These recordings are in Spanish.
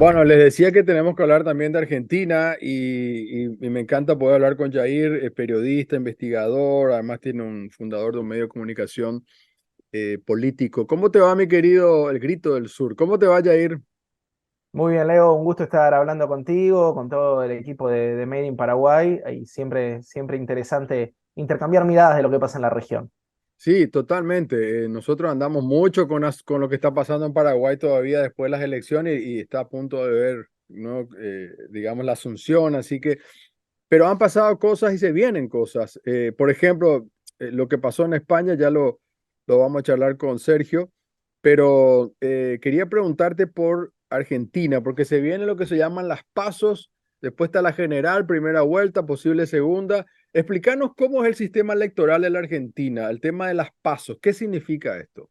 Bueno, les decía que tenemos que hablar también de Argentina y me encanta poder hablar con Jair, es periodista, investigador, además tiene un fundador de un medio de comunicación político. ¿Cómo te va, mi querido El Grito del Sur? ¿Cómo te va, Jair? Muy bien, Leo, un gusto estar hablando contigo, con todo el equipo de Made in Paraguay. Y siempre interesante intercambiar miradas de lo que pasa en la región. Sí, totalmente. Nosotros andamos mucho con lo que está pasando en Paraguay todavía después de las elecciones y está a punto de ver, ¿no? Digamos, la asunción, así que, pero han pasado cosas y se vienen cosas. Por ejemplo, lo que pasó en España ya lo vamos a charlar con Sergio, pero quería preguntarte por Argentina, porque se viene lo que se llaman las pasos, después está la general, primera vuelta, posible segunda. Explícanos cómo es el sistema electoral de la Argentina, el tema de las pasos, ¿qué significa esto?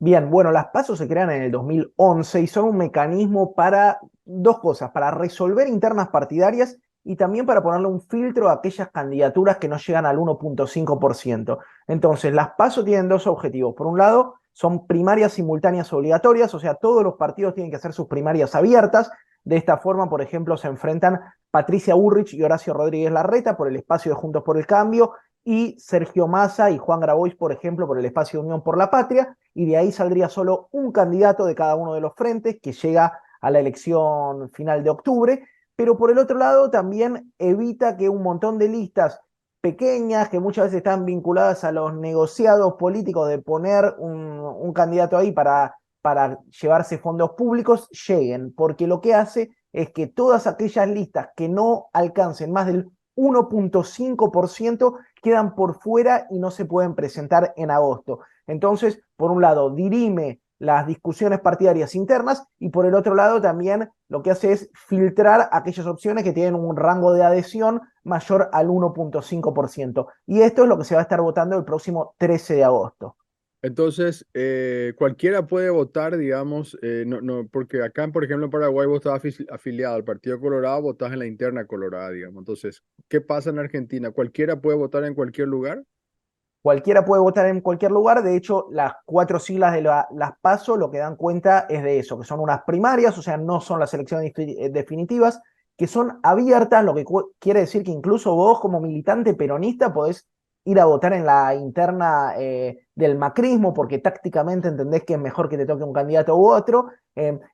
Bien, bueno, las PASO se crean en el 2011 y son un mecanismo para dos cosas, para resolver internas partidarias y también para ponerle un filtro a aquellas candidaturas que no llegan al 1,5%. Entonces, las PASO tienen dos objetivos. Por un lado, son primarias simultáneas obligatorias, o sea, todos los partidos tienen que hacer sus primarias abiertas. De esta forma, por ejemplo, se enfrentan Patricia Burrich y Horacio Rodríguez Larreta por el espacio de Juntos por el Cambio y Sergio Massa y Juan Grabois, por ejemplo, por el espacio de Unión por la Patria, y de ahí saldría solo un candidato de cada uno de los frentes que llega a la elección final de octubre, pero por el otro lado también evita que un montón de listas pequeñas que muchas veces están vinculadas a los negociados políticos de poner un candidato ahí para llevarse fondos públicos lleguen, porque lo que hace es que todas aquellas listas que no alcancen más del 1,5% quedan por fuera y no se pueden presentar en agosto. Entonces, por un lado, dirime las discusiones partidarias internas y por el otro lado también lo que hace es filtrar aquellas opciones que tienen un rango de adhesión mayor al 1,5%. Y esto es lo que se va a estar votando el próximo 13 de agosto. Entonces, cualquiera puede votar, digamos, porque acá, por ejemplo, en Paraguay vos estás afiliado al Partido Colorado, votás en la interna colorada, digamos. Entonces, ¿qué pasa en Argentina? ¿Cualquiera puede votar en cualquier lugar? Cualquiera puede votar en cualquier lugar. De hecho, las cuatro siglas de las PASO lo que dan cuenta es de eso, que son unas primarias, o sea, no son las elecciones definitivas, que son abiertas, lo que quiere decir que incluso vos como militante peronista podés ir a votar en la interna del macrismo porque tácticamente entendés que es mejor que te toque un candidato u otro,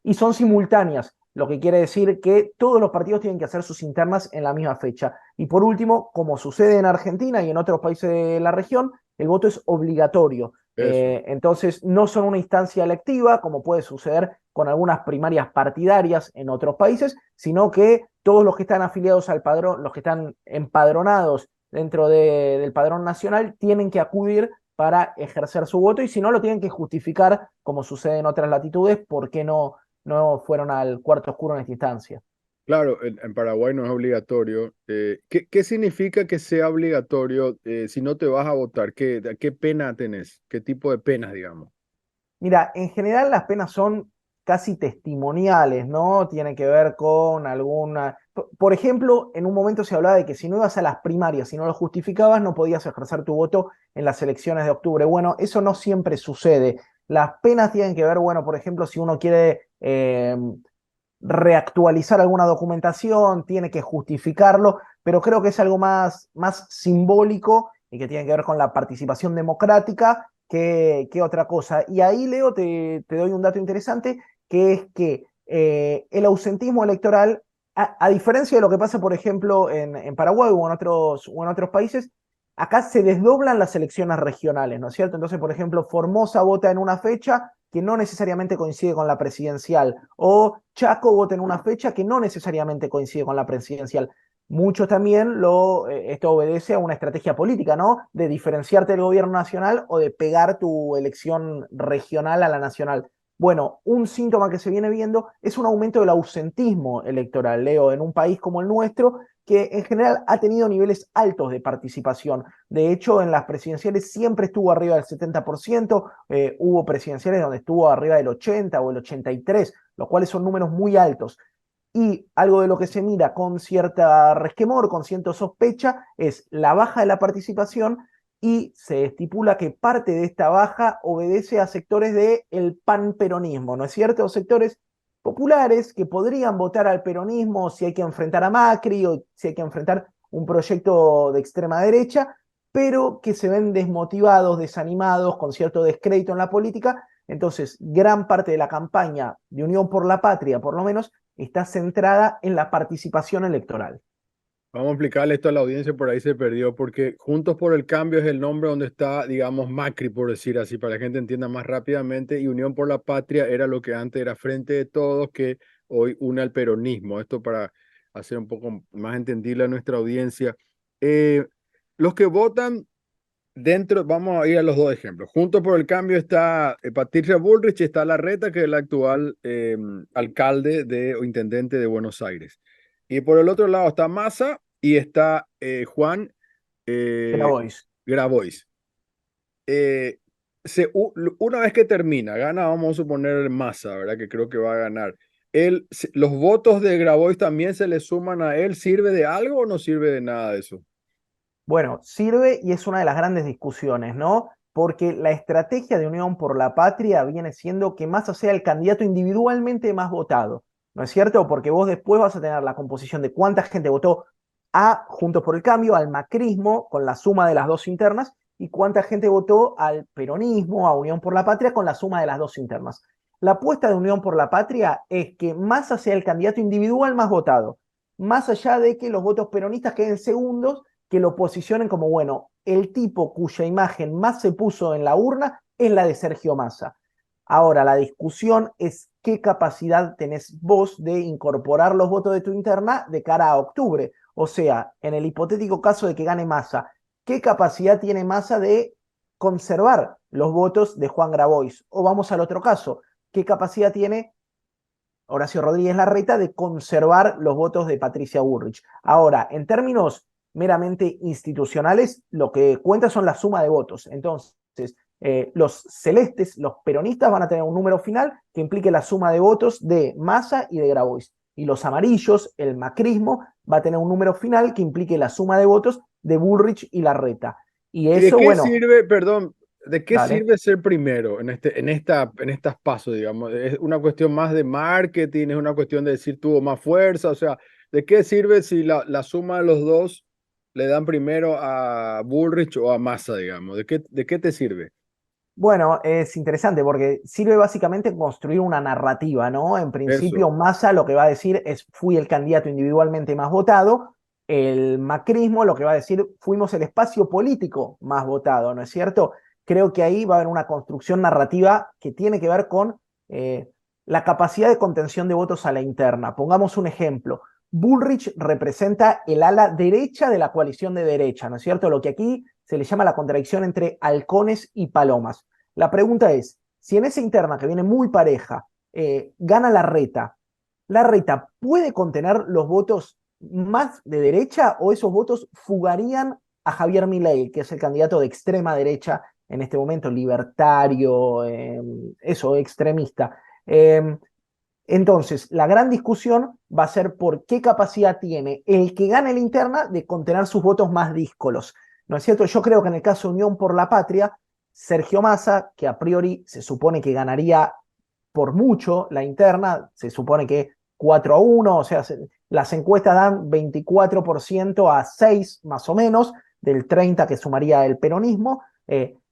y son simultáneas, lo que quiere decir que todos los partidos tienen que hacer sus internas en la misma fecha. Y por último, como sucede en Argentina y en otros países de la región, el voto es obligatorio. Eso. Entonces, no son una instancia electiva, como puede suceder con algunas primarias partidarias en otros países, sino que todos los que están afiliados al padrón, los que están empadronados dentro del padrón nacional, tienen que acudir para ejercer su voto y si no, lo tienen que justificar, como sucede en otras latitudes, por qué no fueron al cuarto oscuro en esta instancia. Claro, en Paraguay no es obligatorio. ¿Qué significa que sea obligatorio si no te vas a votar? ¿Qué pena tenés? ¿Qué tipo de penas, digamos? Mira, en general las penas son casi testimoniales, ¿no? Tiene que ver con alguna... Por ejemplo, en un momento se hablaba de que si no ibas a las primarias, si no lo justificabas, no podías ejercer tu voto en las elecciones de octubre. Bueno, eso no siempre sucede. Las penas tienen que ver, bueno, por ejemplo, si uno quiere reactualizar alguna documentación, tiene que justificarlo, pero creo que es algo más simbólico y que tiene que ver con la participación democrática que otra cosa. Y ahí, Leo, te doy un dato interesante, que es que el ausentismo electoral, a diferencia de lo que pasa, por ejemplo, en Paraguay o en otros países, acá se desdoblan las elecciones regionales, ¿no es cierto? Entonces, por ejemplo, Formosa vota en una fecha que no necesariamente coincide con la presidencial, o Chaco vota en una fecha que no necesariamente coincide con la presidencial. Muchos también esto obedece a una estrategia política, ¿no? De diferenciarte del gobierno nacional o de pegar tu elección regional a la nacional. Bueno, un síntoma que se viene viendo es un aumento del ausentismo electoral, Leo, en un país como el nuestro, que en general ha tenido niveles altos de participación. De hecho, en las presidenciales siempre estuvo arriba del 70%, hubo presidenciales donde estuvo arriba del 80 o el 83, los cuales son números muy altos. Y algo de lo que se mira con cierta resquemor, con cierta sospecha, es la baja de la participación y se estipula que parte de esta baja obedece a sectores del panperonismo, ¿no es cierto? Sectores populares que podrían votar al peronismo si hay que enfrentar a Macri o si hay que enfrentar un proyecto de extrema derecha, pero que se ven desmotivados, desanimados, con cierto descrédito en la política. Entonces, gran parte de la campaña de Unión por la Patria, por lo menos, está centrada en la participación electoral. Vamos a explicarle esto a la audiencia, por ahí se perdió, porque Juntos por el Cambio es el nombre donde está, digamos, Macri, por decir así, para que la gente entienda más rápidamente, y Unión por la Patria era lo que antes era Frente de Todos, que hoy une al peronismo. Esto para hacer un poco más entendible a nuestra audiencia. Eh, los que votan dentro, vamos a ir a los dos ejemplos. Juntos por el Cambio está Patricia Bullrich y está Larreta, que es el actual alcalde o intendente de Buenos Aires. Y por el otro lado está Massa y está Juan eh, Grabois. Grabois. Eh, una vez que termina, gana, vamos a suponer Massa, ¿verdad? Que creo que va a ganar. Los votos de Grabois también se le suman a él. ¿Sirve de algo o no sirve de nada de eso? Bueno, sirve y es una de las grandes discusiones, ¿no? Porque la estrategia de Unión por la Patria viene siendo que Massa sea el candidato individualmente más votado, ¿no es cierto? Porque vos después vas a tener la composición de cuánta gente votó a Juntos por el Cambio, al macrismo, con la suma de las dos internas, y cuánta gente votó al peronismo, a Unión por la Patria, con la suma de las dos internas. La apuesta de Unión por la Patria es que Massa sea el candidato individual más votado, más allá de que los votos peronistas queden segundos, que lo posicionen como, bueno, el tipo cuya imagen más se puso en la urna es la de Sergio Massa. Ahora, la discusión es qué capacidad tenés vos de incorporar los votos de tu interna de cara a octubre. O sea, en el hipotético caso de que gane Massa, ¿qué capacidad tiene Massa de conservar los votos de Juan Grabois? O vamos al otro caso, ¿qué capacidad tiene Horacio Rodríguez Larreta de conservar los votos de Patricia Bullrich? Ahora, en términos meramente institucionales, lo que cuenta son la suma de votos. Entonces, los celestes, los peronistas, van a tener un número final que implique la suma de votos de Massa y de Grabois. Y los amarillos, el macrismo, va a tener un número final que implique la suma de votos de Bullrich y Larreta. Y ¿Y de eso, qué bueno, sirve, perdón, de qué dale. sirve ser primero en estas pasos, digamos? ¿Es una cuestión más de marketing, es una cuestión de decir tuvo más fuerza? O sea, ¿de qué sirve si la suma de los dos le dan primero a Bullrich o a Massa, digamos? De qué te sirve? Bueno, es interesante porque sirve básicamente construir una narrativa, ¿no? En Eso. principio, Massa lo que va a decir es fui el candidato individualmente más votado, el macrismo lo que va a decir fuimos el espacio político más votado, ¿no es cierto? Creo que ahí va a haber una construcción narrativa que tiene que ver con eh, la capacidad de contención de votos a la interna. Pongamos un ejemplo. Bullrich representa el ala derecha de la coalición de derecha, ¿no es cierto? Lo que aquí se le llama la contradicción entre halcones y palomas. La pregunta es, si en esa interna que viene muy pareja, gana la reta puede contener los votos más de derecha o esos votos fugarían a Javier Milei, que es el candidato de extrema derecha en este momento, libertario, eso, extremista? Entonces, la gran discusión va a ser por qué capacidad tiene el que gane la interna de contener sus votos más díscolos. ¿No es cierto? Yo creo que en el caso de Unión por la Patria, Sergio Massa, que a priori se supone que ganaría por mucho la interna, se supone que 4-1, o sea, las encuestas dan 24% a 6 más o menos, del 30 que sumaría el peronismo.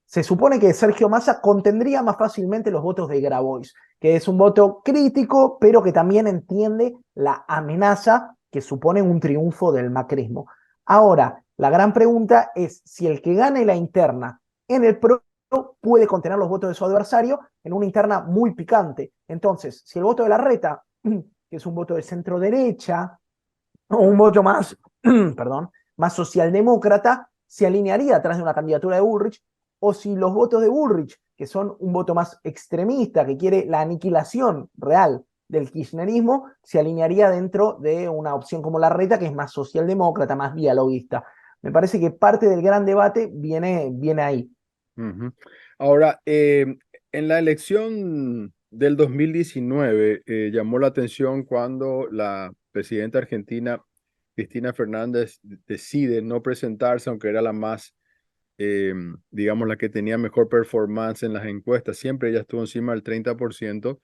Se supone que Sergio Massa contendría más fácilmente los votos de Grabois, que es un voto crítico, pero que también entiende la amenaza que supone un triunfo del macrismo. Ahora, la gran pregunta es si el que gane la interna en el PRO puede contener los votos de su adversario en una interna muy picante. Entonces, si el voto de Larreta, que es un voto de centro derecha, o un voto más, perdón, más socialdemócrata, se alinearía atrás de una candidatura de Bullrich, o si los votos de Bullrich, que son un voto más extremista, que quiere la aniquilación real del kirchnerismo, se alinearía dentro de una opción como Larreta, que es más socialdemócrata, más dialoguista. Me parece que parte del gran debate viene ahí. Ujú. Ahora, en la elección del 2019 llamó la atención cuando la presidenta argentina, Cristina Fernández, decide no presentarse, aunque era la más, digamos, la que tenía mejor performance en las encuestas. Siempre ella estuvo encima del 30%.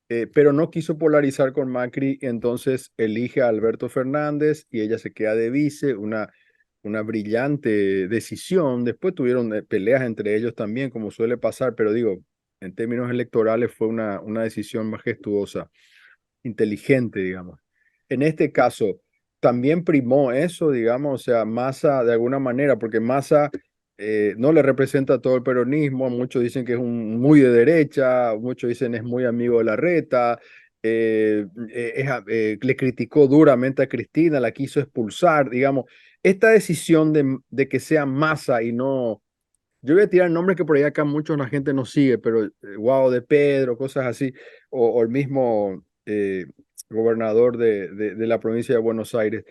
pero no quiso polarizar con Macri, entonces elige a Alberto Fernández y ella se queda de vice, una brillante decisión. Después tuvieron peleas entre ellos también, como suele pasar, pero digo, en términos electorales fue una decisión majestuosa, inteligente, digamos. En este caso, también primó eso, digamos, o sea, Massa de alguna manera, porque Massa no le representa a todo el peronismo, muchos dicen que es muy de derecha, muchos dicen es muy amigo de Larreta, le criticó duramente a Cristina, la quiso expulsar, digamos. Esta decisión de que sea Massa y no, yo voy a tirar nombres que por ahí acá muchos la gente no sigue, pero Guado de Pedro, cosas así, o el mismo gobernador de la provincia de Buenos Aires.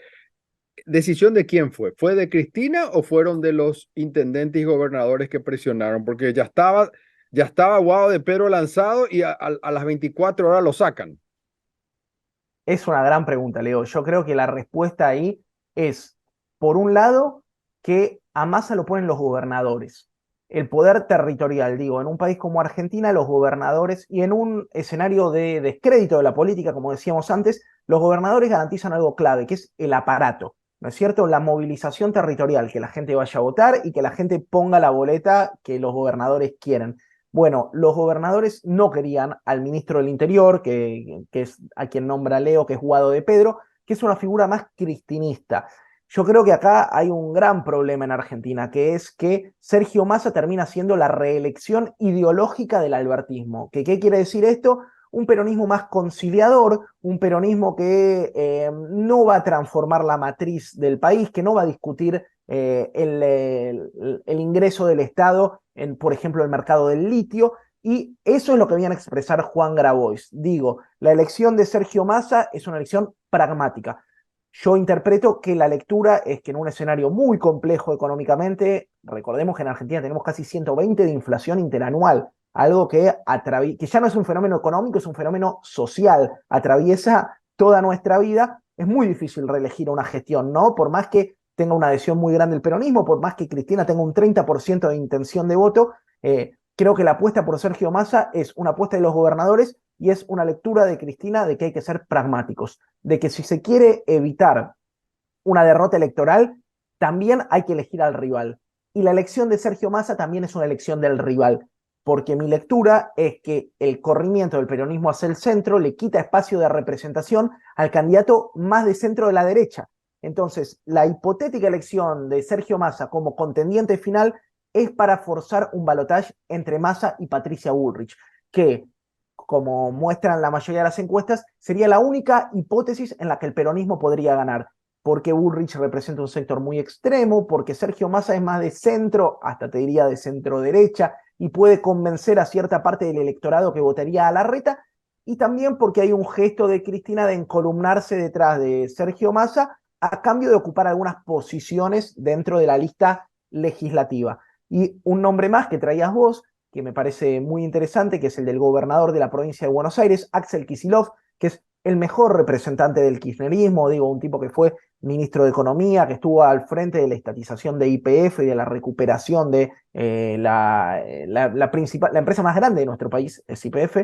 ¿Decisión de quién fue? ¿Fue de Cristina o fueron de los intendentes y gobernadores que presionaron? Porque ya estaba Guado de Pedro lanzado y a las 24 horas lo sacan. Es una gran pregunta, Leo. Yo creo que la respuesta ahí es, por un lado, que a Massa lo ponen los gobernadores. El poder territorial, digo, en un país como Argentina, los gobernadores, y en un escenario de descrédito de la política, como decíamos antes, los gobernadores garantizan algo clave, que es el aparato, ¿no es cierto? La movilización territorial, que la gente vaya a votar y que la gente ponga la boleta que los gobernadores quieren. Bueno, los gobernadores no querían al ministro del Interior, que es a quien nombra Leo, que es Guado de Pedro, que es una figura más cristinista. Yo creo que acá hay un gran problema en Argentina, que es que Sergio Massa termina siendo la reelección ideológica del albertismo. ¿Qué quiere decir esto? Un peronismo más conciliador, un peronismo que no va a transformar la matriz del país, que no va a discutir el ingreso del Estado en, por ejemplo, el mercado del litio, y eso es lo que viene a expresar Juan Grabois. Digo, la elección de Sergio Massa es una elección pragmática. Yo interpreto que la lectura es que en un escenario muy complejo económicamente, recordemos que en Argentina tenemos casi 120 de inflación interanual, algo que ya no es un fenómeno económico, es un fenómeno social, atraviesa toda nuestra vida. Es muy difícil reelegir una gestión, ¿no? Por más que tenga una adhesión muy grande el peronismo, por más que Cristina tenga un 30% de intención de voto, creo que la apuesta por Sergio Massa es una apuesta de los gobernadores y es una lectura de Cristina de que hay que ser pragmáticos, de que si se quiere evitar una derrota electoral, también hay que elegir al rival. Y la elección de Sergio Massa también es una elección del rival, porque mi lectura es que el corrimiento del peronismo hacia el centro le quita espacio de representación al candidato más de centro de la derecha. Entonces, la hipotética elección de Sergio Massa como contendiente final es para forzar un balotaje entre Massa y Patricia Bullrich, que, como muestran la mayoría de las encuestas, sería la única hipótesis en la que el peronismo podría ganar, porque Bullrich representa un sector muy extremo, porque Sergio Massa es más de centro, hasta te diría de centro derecha, y puede convencer a cierta parte del electorado que votaría a Larreta, y también porque hay un gesto de Cristina de encolumnarse detrás de Sergio Massa a cambio de ocupar algunas posiciones dentro de la lista legislativa. Y un nombre más que traías vos, que me parece muy interesante, que es el del gobernador de la provincia de Buenos Aires, Axel Kicillof, que es el mejor representante del kirchnerismo, digo, un tipo que fue ministro de Economía, que estuvo al frente de la estatización de YPF y de la recuperación de la empresa más grande de nuestro país, es YPF,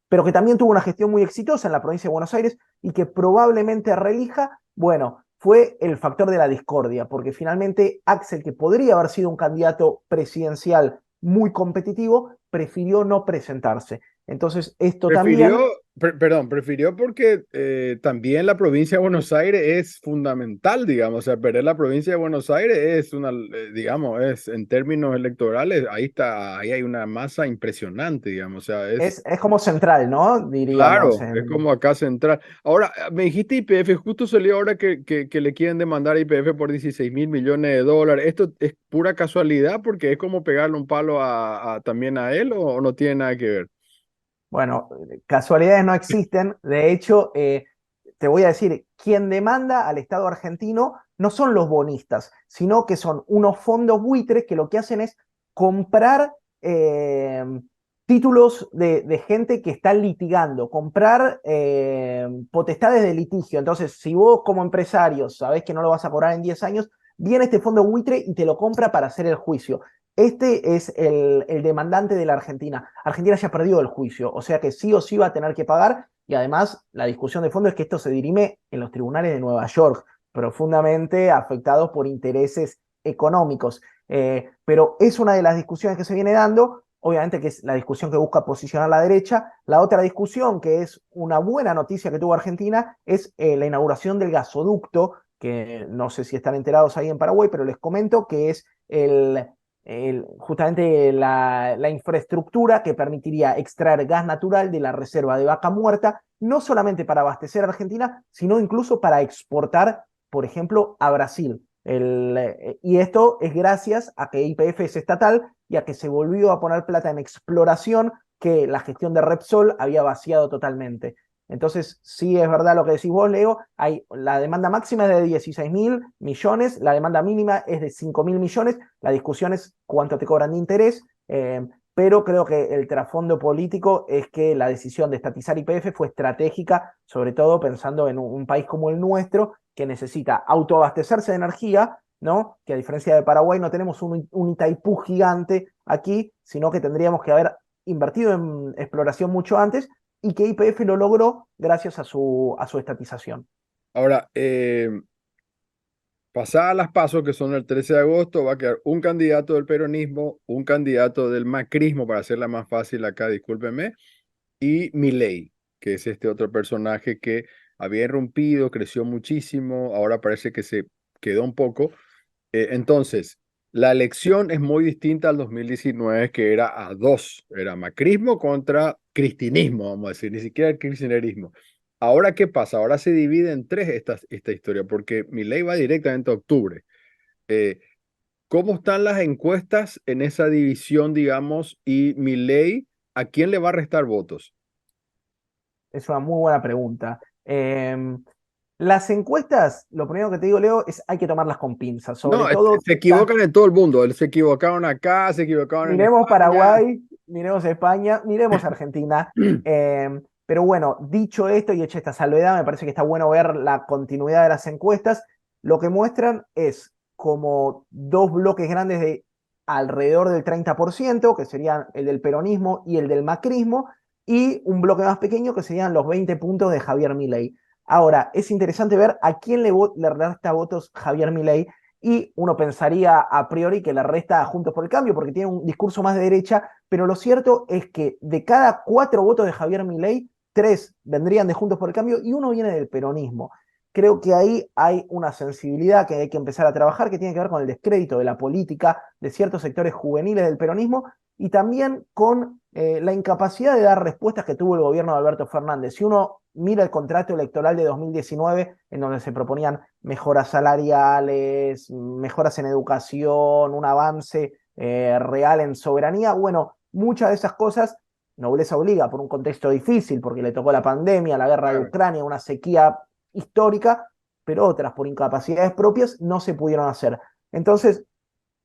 pero que también tuvo una gestión muy exitosa en la provincia de Buenos Aires y que probablemente reelija, bueno, fue el factor de la discordia, porque finalmente Axel, que podría haber sido un candidato presidencial muy competitivo, prefirió no presentarse. Entonces, esto Prefirió, también perdón, prefirió porque también la provincia de Buenos Aires es fundamental, digamos, o sea, perder la provincia de Buenos Aires es digamos, es en términos electorales, ahí está, ahí hay una masa impresionante, digamos, o sea, es como central, ¿no? Diríamos. claro, es como acá central. Ahora, me dijiste YPF, justo salió ahora que le quieren demandar a YPF por 16.000 millones de dólares. ¿Esto es pura casualidad porque es como pegarle un palo también a él o no tiene nada que ver? Bueno, casualidades no existen. De hecho, te voy a decir, quien demanda al Estado argentino no son los bonistas, sino que son unos fondos buitres que lo que hacen es comprar títulos de gente que está litigando, comprar potestades de litigio. Entonces, si vos como empresario sabés que no lo vas a cobrar en 10 años, viene este fondo buitre y te lo compra para hacer el juicio. Este es el demandante de la Argentina. Argentina ya perdió el juicio, o sea que sí o sí va a tener que pagar y además la discusión de fondo es que esto se dirime en los tribunales de Nueva York, profundamente afectados por intereses económicos. Pero es una de las discusiones que se viene dando, obviamente que es la discusión que busca posicionar la derecha. La otra discusión, que es una buena noticia que tuvo Argentina, es la inauguración del gasoducto, que no sé si están enterados ahí en Paraguay, pero les comento que es justamente la infraestructura que permitiría extraer gas natural de la reserva de Vaca Muerta, no solamente para abastecer a Argentina, sino incluso para exportar, por ejemplo, a Brasil. Y esto es gracias a que YPF es estatal y a que se volvió a poner plata en exploración que la gestión de Repsol había vaciado totalmente. Entonces, sí es verdad lo que decís vos, Leo, la demanda máxima es de 16.000 millones, la demanda mínima es de 5.000 millones, la discusión es cuánto te cobran de interés, pero creo que el trasfondo político es que la decisión de estatizar YPF fue estratégica, sobre todo pensando en un país como el nuestro, que necesita autoabastecerse de energía, ¿no? Que a diferencia de Paraguay no tenemos un Itaipú gigante aquí, sino que tendríamos que haber invertido en exploración mucho antes y que YPF lo logró gracias a su estatización. Ahora, pasadas las pasos, que son el 13 de agosto, va a quedar un candidato del peronismo, un candidato del macrismo, para hacerla más fácil acá, discúlpeme, y Milei, que es este otro personaje que había irrumpido, creció muchísimo, ahora parece que se quedó un poco. Entonces, la elección es muy distinta al 2019, que era a dos, era macrismo contra cristinismo, vamos a decir, ni siquiera el kirchnerismo. Ahora, ¿qué pasa? Ahora se divide en tres esta historia, porque Milei va directamente a octubre. Eh, ¿Cómo están las encuestas en esa división, digamos, y Milei, a quién le va a restar votos? Es una muy buena pregunta. Las encuestas, lo primero que te digo, Leo, es hay que tomarlas con pinzas. Sobre No, todo, se equivocan en todo el mundo. Se equivocaron acá, se equivocaron en miremos España. Paraguay, miremos España, miremos Argentina. Pero bueno, dicho esto y hecha esta salvedad, me parece que está bueno ver la continuidad de las encuestas. Lo que muestran es como dos bloques grandes de alrededor del 30%, que serían el del peronismo y el del macrismo, y un bloque más pequeño que serían los 20 puntos de Javier Milei. Ahora, es interesante ver a quién le resta votos Javier Milei, y uno pensaría a priori que le resta a Juntos por el Cambio porque tiene un discurso más de derecha, pero lo cierto es que de cada 4 votos de Javier Milei, 3 vendrían de Juntos por el Cambio y uno viene del peronismo. Creo que ahí hay una sensibilidad que hay que empezar a trabajar que tiene que ver con el descrédito de la política de ciertos sectores juveniles del peronismo y también con la incapacidad de dar respuestas que tuvo el gobierno de Alberto Fernández. Si uno mira el contrato electoral de 2019, en donde se proponían mejoras salariales, mejoras en educación, un avance real en soberanía, bueno, muchas de esas cosas, nobleza obliga, por un contexto difícil, porque le tocó la pandemia, la guerra de Claro. Ucrania, una sequía histórica, pero otras por incapacidades propias no se pudieron hacer. Entonces,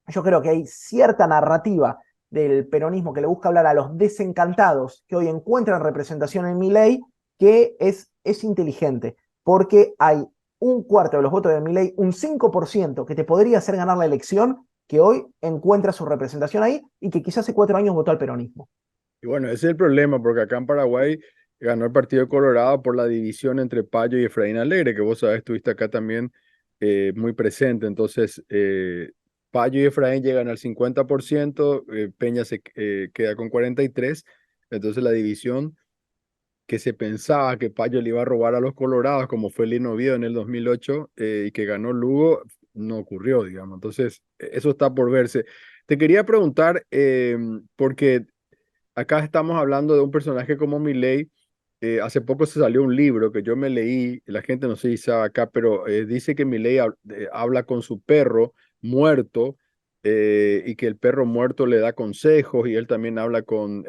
yo creo que hay cierta narrativa del peronismo que le busca hablar a los desencantados que hoy encuentran representación en Milei, que es inteligente, porque hay un cuarto de los votos de Milei, un 5% que te podría hacer ganar la elección, que hoy encuentra su representación ahí y que quizás hace 4 años votó al peronismo. Y bueno, ese es el problema, porque acá en Paraguay ganó el Partido Colorado por la división entre Payo y Efraín Alegre, que vos sabés, estuviste acá también muy presente. Entonces, Payo y Efraín llegan al 50%, Peña se queda con 43%. Entonces, la división que se pensaba que Payo le iba a robar a los Colorados, como fue Lino Oviedo en el 2008, y que ganó Lugo, no ocurrió, digamos. Entonces, eso está por verse. Te quería preguntar, porque acá estamos hablando de un personaje como Milei. Hace poco se salió un libro que yo me leí, la gente no sé si sabe acá, pero dice que Milei habla con su perro muerto, y que el perro muerto le da consejos, y él también habla con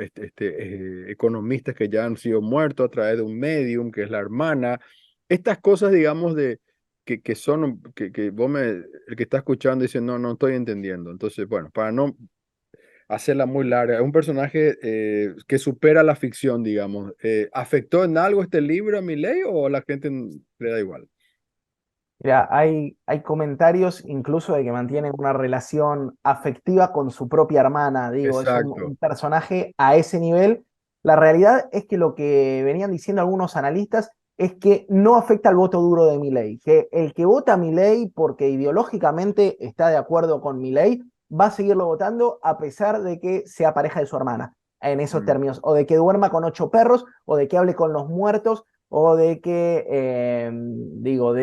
economistas que ya han sido muertos a través de un medium, que es la hermana. Estas cosas, digamos, que son, que el que está escuchando dice, no, no estoy entendiendo. Entonces, bueno, para no hacerla muy larga. Es un personaje que supera la ficción, digamos. ¿Afectó en algo este libro a Milei o a la gente le da igual? Mira, hay comentarios incluso de que mantienen una relación afectiva con su propia hermana. Digo, es Exacto. un personaje a ese nivel. La realidad es que lo que venían diciendo algunos analistas es que no afecta al voto duro de Milei, que el que vota a Milei porque ideológicamente está de acuerdo con Milei va a seguirlo votando a pesar de que sea pareja de su hermana, en esos Mm. términos, o de que duerma con 8 perros, o de que hable con los muertos, o de que, digo,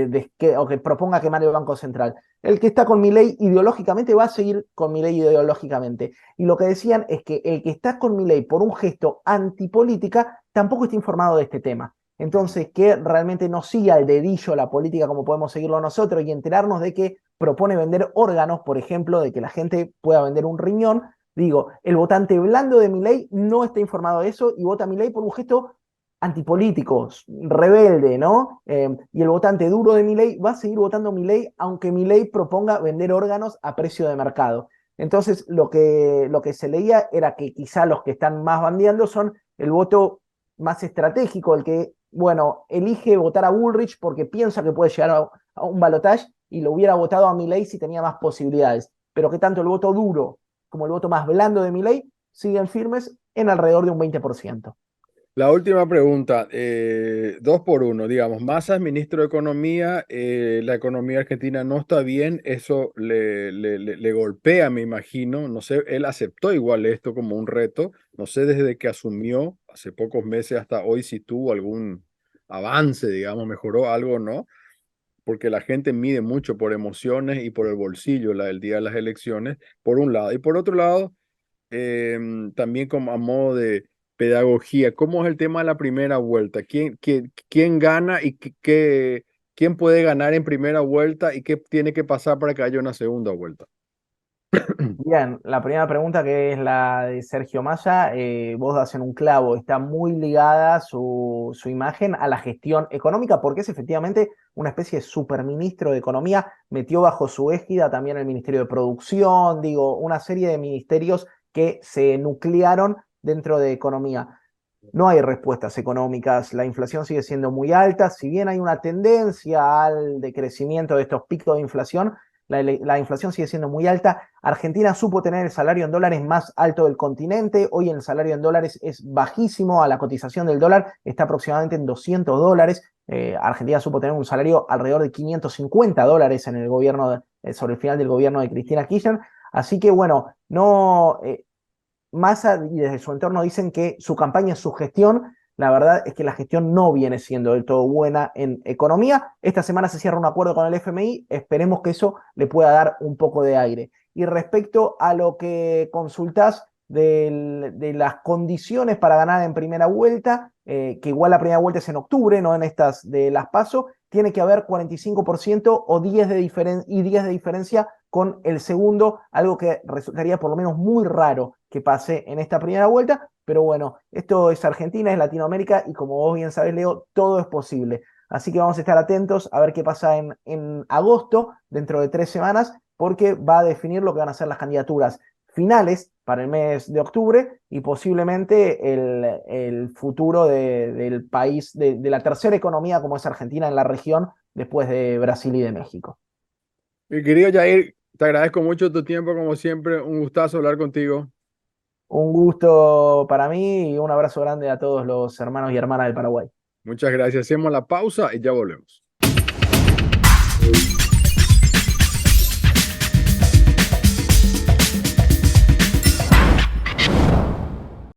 o que proponga quemar el Banco Central. El que está con Milei ideológicamente va a seguir con Milei ideológicamente. Y lo que decían es que el que está con Milei por un gesto antipolítica tampoco está informado de este tema. Entonces, que realmente no siga al dedillo la política como podemos seguirlo nosotros y enterarnos de que propone vender órganos, por ejemplo, de que la gente pueda vender un riñón. Digo, el votante blando de Milei no está informado de eso y vota a Milei por un gesto antipolíticos, rebelde, ¿no? Y el votante duro de Milei va a seguir votando Milei, aunque Milei proponga vender órganos a precio de mercado. Entonces, lo que se leía era que quizá los que están más bandeando son el voto más estratégico, el que, bueno, elige votar a Bullrich porque piensa que puede llegar a un balotaje y lo hubiera votado a Milei si tenía más posibilidades. Pero que tanto el voto duro como el voto más blando de Milei siguen firmes en alrededor de un 20%. La última pregunta, dos por uno, digamos, Massa es ministro de Economía, la economía argentina no está bien, eso le golpea, me imagino, no sé, él aceptó igual esto como un reto, no sé desde que asumió, hace pocos meses hasta hoy, si tuvo algún avance, digamos, mejoró algo o no, porque la gente mide mucho por emociones y por el bolsillo el día de las elecciones, por un lado, y por otro lado también como a modo de pedagogía, ¿cómo es el tema de la primera vuelta? ¿Quién gana y quién puede ganar en primera vuelta y qué tiene que pasar para que haya una segunda vuelta? Bien, la primera pregunta que es la de Sergio Massa, vos das en un clavo, está muy ligada su imagen a la gestión económica porque es efectivamente una especie de superministro de Economía, metió bajo su égida también el Ministerio de Producción, digo, una serie de ministerios que se nuclearon dentro de Economía. No hay respuestas económicas, la inflación sigue siendo muy alta, si bien hay una tendencia al decrecimiento de estos picos de inflación, la inflación sigue siendo muy alta. Argentina supo tener el salario en dólares más alto del continente, hoy el salario en dólares es bajísimo, a la cotización del dólar está aproximadamente en $200. Argentina supo tener un salario alrededor de $550 en el gobierno, sobre el final del gobierno de Cristina Kirchner. Así que bueno, no, Massa y desde su entorno dicen que su campaña es su gestión. La verdad es que la gestión no viene siendo del todo buena en economía. Esta semana se cierra un acuerdo con el FMI. Esperemos que eso le pueda dar un poco de aire. Y respecto a lo que consultás de las condiciones para ganar en primera vuelta, que igual la primera vuelta es en octubre, no en estas de las PASO, tiene que haber 45% o 10 y 10 de diferencia con el segundo, algo que resultaría por lo menos muy raro que pase en esta primera vuelta, pero bueno, esto es Argentina, es Latinoamérica y como vos bien sabés, Leo, todo es posible. Así que vamos a estar atentos a ver qué pasa en agosto, dentro de 3 semanas, porque va a definir lo que van a ser las candidaturas finales para el mes de octubre y posiblemente el futuro del país, de la tercera economía como es Argentina en la región, después de Brasil y de México. Mi querido Jair, te agradezco mucho tu tiempo, como siempre, un gustazo hablar contigo. Un gusto para mí y un abrazo grande a todos los hermanos y hermanas del Paraguay. Muchas gracias. Hacemos la pausa y ya volvemos.